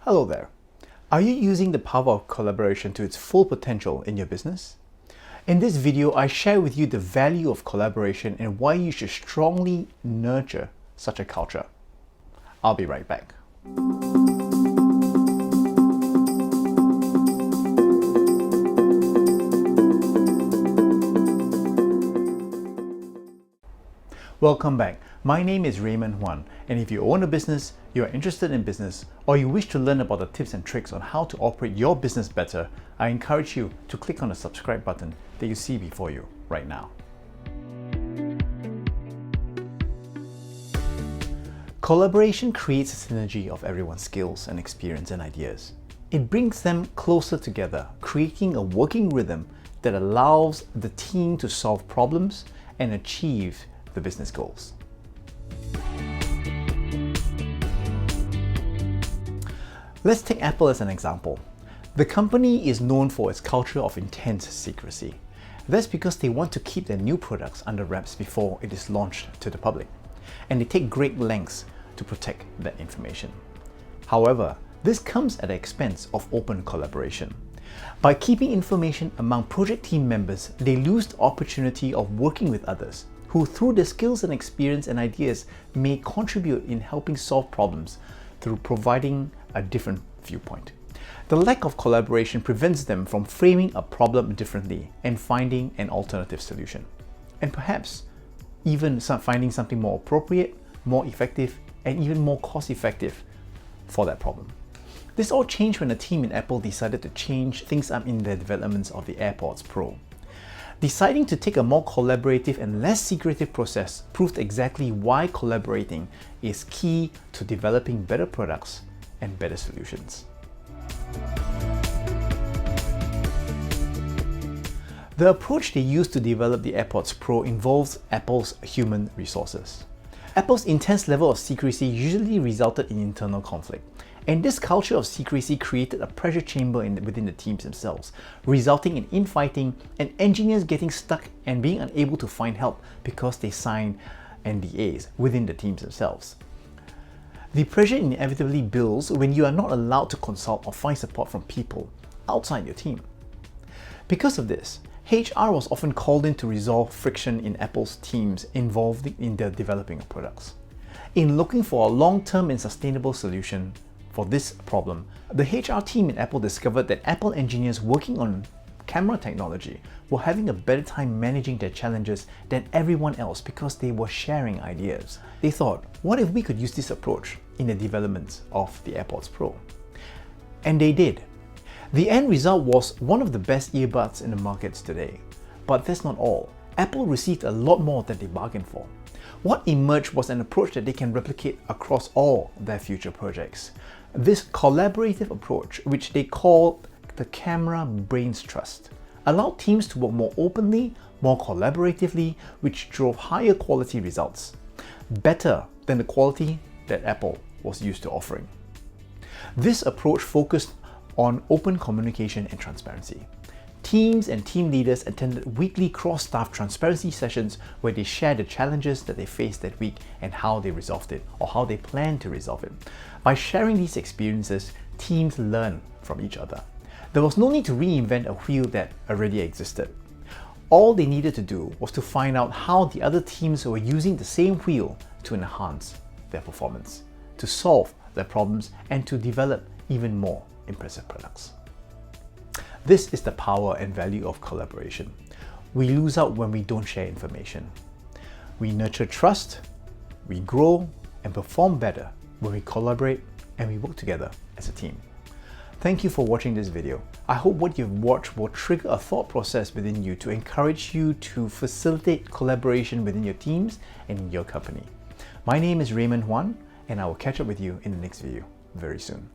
Hello there. Are you using the power of collaboration to its full potential in your business? In this video, I share with you the value of collaboration and why you should strongly nurture such a culture. I'll be right back. Welcome back. My name is Raymond Huan, and if you own a business, you are interested in business, or you wish to learn about the tips and tricks on how to operate your business better, I encourage you to click on the subscribe button that you see before you right now. Collaboration creates a synergy of everyone's skills and experience and ideas. It brings them closer together, creating a working rhythm that allows the team to solve problems and achieve the business goals. Let's take Apple as an example. The company is known for its culture of intense secrecy. That's because they want to keep their new products under wraps before it is launched to the public, and they take great lengths to protect that information. However, this comes at the expense of open collaboration. By keeping information among project team members, they lose the opportunity of working with others who, through their skills and experience and ideas, may contribute in helping solve problems through providing a different viewpoint. The lack of collaboration prevents them from framing a problem differently and finding an alternative solution, and perhaps even finding something more appropriate, more effective, and even more cost-effective for that problem. This all changed when the team in Apple decided to change things up in their developments of the AirPods Pro. Deciding to take a more collaborative and less secretive process proved exactly why collaborating is key to developing better products and better solutions. The approach they used to develop the AirPods Pro involves Apple's human resources. Apple's intense level of secrecy usually resulted in internal conflict, and this culture of secrecy created a pressure chamber within the teams themselves, resulting in infighting and engineers getting stuck and being unable to find help because they signed NDAs within the teams themselves. The pressure inevitably builds when you are not allowed to consult or find support from people outside your team. Because of this, HR was often called in to resolve friction in Apple's teams involved in the developing of products. In looking for a long-term and sustainable solution for this problem, the HR team in Apple discovered that Apple engineers working on camera technology were having a better time managing their challenges than everyone else because they were sharing ideas. They thought, what if we could use this approach in the development of the AirPods Pro? And they did. The end result was one of the best earbuds in the markets today. But that's not all. Apple received a lot more than they bargained for. What emerged was an approach that they can replicate across all their future projects. This collaborative approach, which they call the Camera Brains Trust, allowed teams to work more openly, more collaboratively, which drove higher quality results, better than the quality that Apple was used to offering. This approach focused on open communication and transparency. Teams and team leaders attended weekly cross-staff transparency sessions where they shared the challenges that they faced that week and how they resolved it or how they plan to resolve it. By sharing these experiences, teams learn from each other. There was no need to reinvent a wheel that already existed. All they needed to do was to find out how the other teams were using the same wheel to enhance their performance, to solve their problems, and to develop even more impressive products. This is the power and value of collaboration. We lose out when we don't share information. We nurture trust, we grow and perform better when we collaborate and we work together as a team. Thank you for watching this video. I hope what you've watched will trigger a thought process within you to encourage you to facilitate collaboration within your teams and in your company. My name is Raymond Huan, and I will catch up with you in the next video very soon.